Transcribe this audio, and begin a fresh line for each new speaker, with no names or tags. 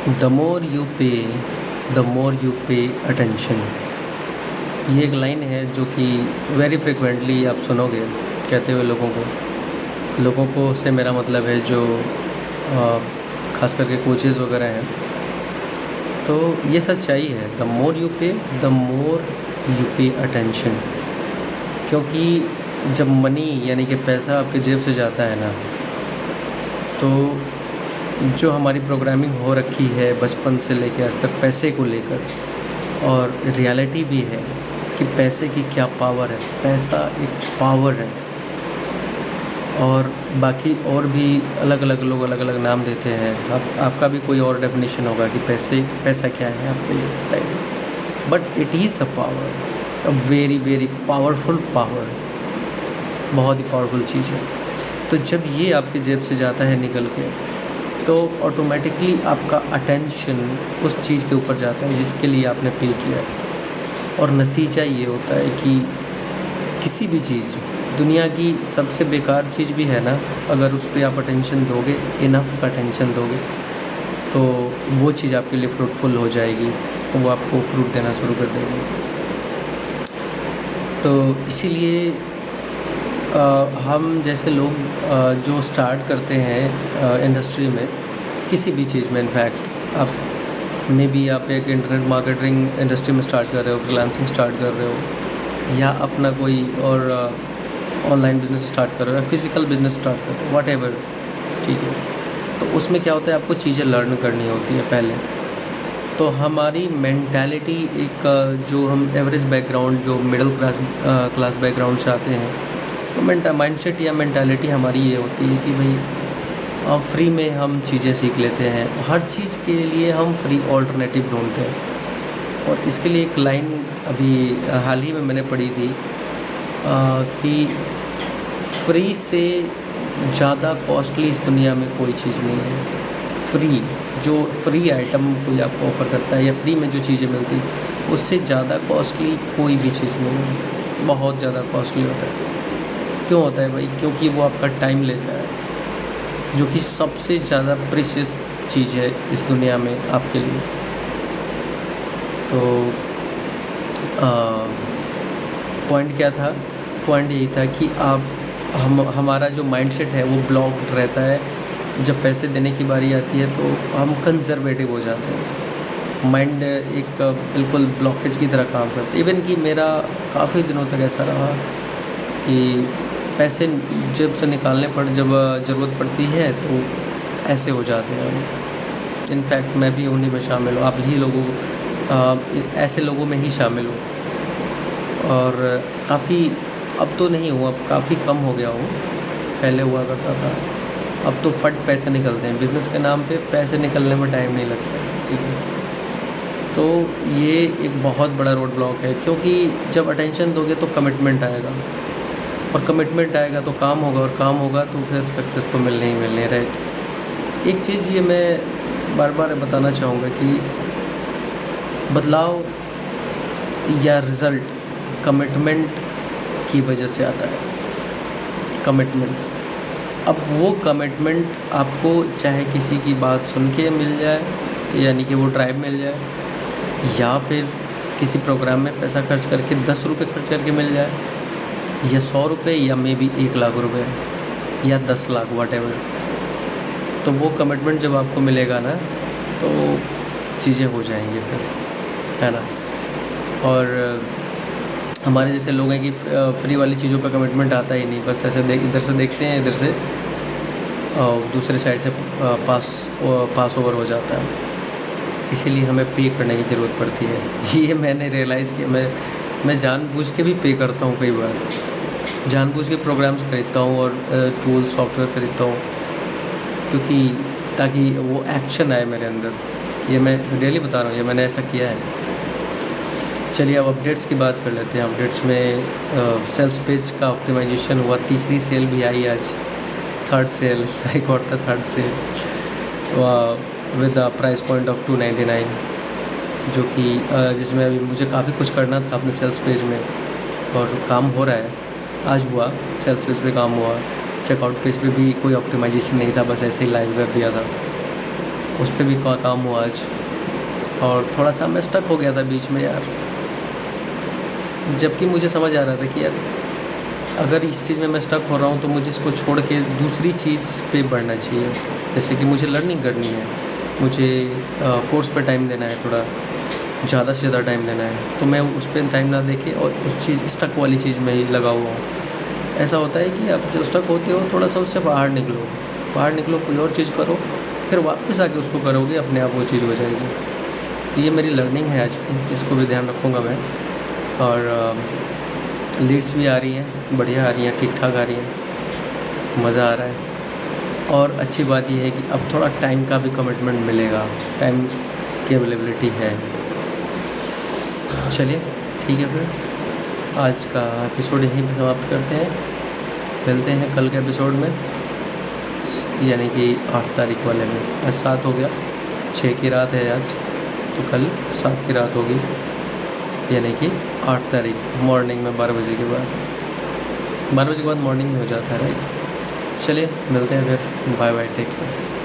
The more you पे, the more you pay attention. ये एक लाइन है जो कि वेरी फ्रिक्वेंटली आप सुनोगे कहते हुए लोगों को से मेरा मतलब है जो ख़ास करके कोचेज़ वगैरह हैं। तो ये सच्चाई है, द मोर यू पे the more you pay attention. क्योंकि जब मनी यानी कि पैसा आपके जेब से जाता है ना, तो जो हमारी प्रोग्रामिंग हो रखी है बचपन से लेकर आज तक पैसे को लेकर, और रियलिटी भी है कि पैसे की क्या पावर है। पैसा एक पावर है, और बाकी और भी अलग अलग लोग अलग अलग नाम देते हैं। आपका भी कोई और डेफिनेशन होगा कि पैसा क्या है आपके लिए, right? But it is a power, a very very powerful power, बहुत ही पावरफुल चीज़ है। तो जब ये आपकी जेब से जाता है निकल के, तो ऑटोमेटिकली आपका अटेंशन उस चीज़ के ऊपर जाता है जिसके लिए आपने पे किया है। और नतीजा ये होता है कि किसी भी चीज़, दुनिया की सबसे बेकार चीज़ भी है ना, अगर उस पर आप अटेंशन दोगे, इनफ अटेंशन दोगे, तो वो चीज़ आपके लिए फ्रूटफुल हो जाएगी, वो आपको फ्रूट देना शुरू कर देगी। तो इसीलिए हम जैसे लोग जो स्टार्ट करते हैं इंडस्ट्री में, किसी भी चीज़ में, इनफैक्ट आप मे बी आप एक इंटरनेट मार्केटिंग इंडस्ट्री में स्टार्ट कर रहे हो, फ्रीलांसिंग स्टार्ट कर रहे हो, या अपना कोई और ऑनलाइन बिजनेस स्टार्ट कर रहे हो, या फिज़िकल बिजनेस स्टार्ट कर रहे हो, वट एवर, ठीक है। तो उसमें क्या होता है, आपको चीज़ें लर्न करनी होती है पहले। तो हमारी मेंटालिटी एक जो हम एवरेज बैकग्राउंड, जो मिडिल क्लास बैकग्राउंड से आते हैं, तो माइंडसेट या मेंटालिटी हमारी ये होती है कि भाई फ्री में हम चीज़ें सीख लेते हैं, हर चीज़ के लिए हम फ्री ऑल्टरनेटिव ढूंढते हैं। और इसके लिए एक लाइन अभी हाल ही में मैंने पढ़ी थी कि फ्री से ज़्यादा कॉस्टली इस दुनिया में कोई चीज़ नहीं है। फ्री, जो फ्री आइटम कोई आपको ऑफ़र करता है या फ्री में जो चीज़ें मिलती, उससे ज़्यादा कॉस्टली कोई भी चीज़ नहीं है, बहुत ज़्यादा कॉस्टली होता है। क्यों होता है भाई? क्योंकि वो आपका टाइम लेता है, जो कि सबसे ज़्यादा प्रीशियस चीज़ है इस दुनिया में आपके लिए। तो पॉइंट क्या था? पॉइंट यही था कि हमारा जो माइंडसेट है वो ब्लॉक्ड रहता है। जब पैसे देने की बारी आती है तो हम कंजर्वेटिव हो जाते हैं। माइंड एक बिल्कुल ब्लॉकेज की तरह काम करता है। इवन कि मेरा काफ़ी दिनों तक ऐसा रहा कि पैसे जेब से निकालने पर जब ज़रूरत पड़ती है तो ऐसे हो जाते हैं। इनफैक्ट मैं भी उन्हीं में शामिल हूँ, आप ही लोगों ऐसे लोगों में ही शामिल हूँ। और काफ़ी, अब तो नहीं हूँ, अब काफ़ी कम हो गया हूँ, पहले हुआ करता था। अब तो फट पैसे निकलते हैं, बिज़नेस के नाम पे पैसे निकलने में टाइम नहीं लगता, ठीक है। तो ये एक बहुत बड़ा रोड ब्लॉक है, क्योंकि जब अटेंशन दोगे तो कमिटमेंट आएगा, और कमिटमेंट आएगा तो काम होगा, और काम होगा तो फिर सक्सेस तो मिलने ही मिलने, राइट। एक चीज़ ये मैं बार बार बताना चाहूँगा कि बदलाव या रिज़ल्ट कमिटमेंट की वजह से आता है। कमिटमेंट, अब वो कमिटमेंट आपको चाहे किसी की बात सुन के मिल जाए, यानी कि वो ड्राइव मिल जाए, या फिर किसी प्रोग्राम में पैसा खर्च करके 10 रुपये खर्च करके मिल जाए, या 100 रुपये, या मे बी 1 लाख रुपये, या 10 लाख, वट एवर। तो वो कमिटमेंट जब आपको मिलेगा ना, तो चीज़ें हो जाएंगी फिर, है ना। और हमारे जैसे लोग हैं कि फ्री वाली चीज़ों पर कमिटमेंट आता ही नहीं, बस ऐसे इधर से देखते हैं, इधर से दूसरे साइड से पास ओवर हो जाता है। इसीलिए हमें पे करने की ज़रूरत पड़ती है। ये मैंने रियलाइज़ किया। मैं जानबूझ के भी पे करता हूँ, कई बार जानबूझ के प्रोग्राम्स खरीदता हूँ और टूल सॉफ्टवेयर खरीदता हूँ, क्योंकि ताकि वो एक्शन आए मेरे अंदर। ये मैं रियली बता रहा हूँ, ये मैंने ऐसा किया है। चलिए अब अपडेट्स की बात कर लेते हैं। अपडेट्स में सेल्स पेज का ऑप्टिमाइजेशन हुआ, तीसरी सेल भी आई आज, third sale, I got the third sale with the price point of 299, जो कि जिसमें अभी मुझे काफ़ी कुछ करना था अपने सेल्स पेज में, और काम हो रहा है। आज हुआ, सेल्स पेज पे काम हुआ, चेकआउट पेज पे भी कोई ऑप्टिमाइजेशन नहीं था, बस ऐसे ही लाइव कर दिया था। उस पे भी काम हुआ आज। और थोड़ा सा मैं स्टक हो गया था बीच में यार, जबकि मुझे समझ आ रहा था कि यार अगर इस चीज़ में मैं स्टक हो रहा हूँ तो मुझे इसको छोड़ के दूसरी चीज़ पे बढ़ना चाहिए। जैसे कि मुझे लर्निंग करनी है, मुझे कोर्स पे टाइम देना है, थोड़ा ज़्यादा से ज़्यादा टाइम देना है, तो मैं उस पर टाइम ना देके और उस चीज़ स्टक वाली चीज़ में ही लगा हुआ हूँ। ऐसा होता है कि आप जब स्टक होते हो थोड़ा सा उससे बाहर निकलो, कोई और चीज़ करो, फिर वापस आके उसको करोगे, अपने आप वो चीज़ हो जाएगी। तो ये मेरी लर्निंग है आज की, इसको भी ध्यान रखूँगा मैं। और लीड्स भी आ रही हैं, बढ़िया आ रही हैं, ठीक ठाक आ रही हैं, मज़ा आ रहा है। और अच्छी बात यह है कि अब थोड़ा टाइम का भी कमिटमेंट मिलेगा, टाइम की अवेलेबिलिटी है। चलिए ठीक है, फिर आज का एपिसोड यहीं पे समाप्त करते हैं। मिलते हैं कल के एपिसोड में, यानी कि 8 तारीख वाले में। आज 7 हो गया, 6 की रात है आज, तो कल 7 की रात होगी, यानी कि 8 तारीख मॉर्निंग में 12 बजे के बाद। 12 बजे के बाद मॉर्निंग में हो जाता है, राइट। चलिए मिलते हैं फिर, बाय बाय, टेक केयर।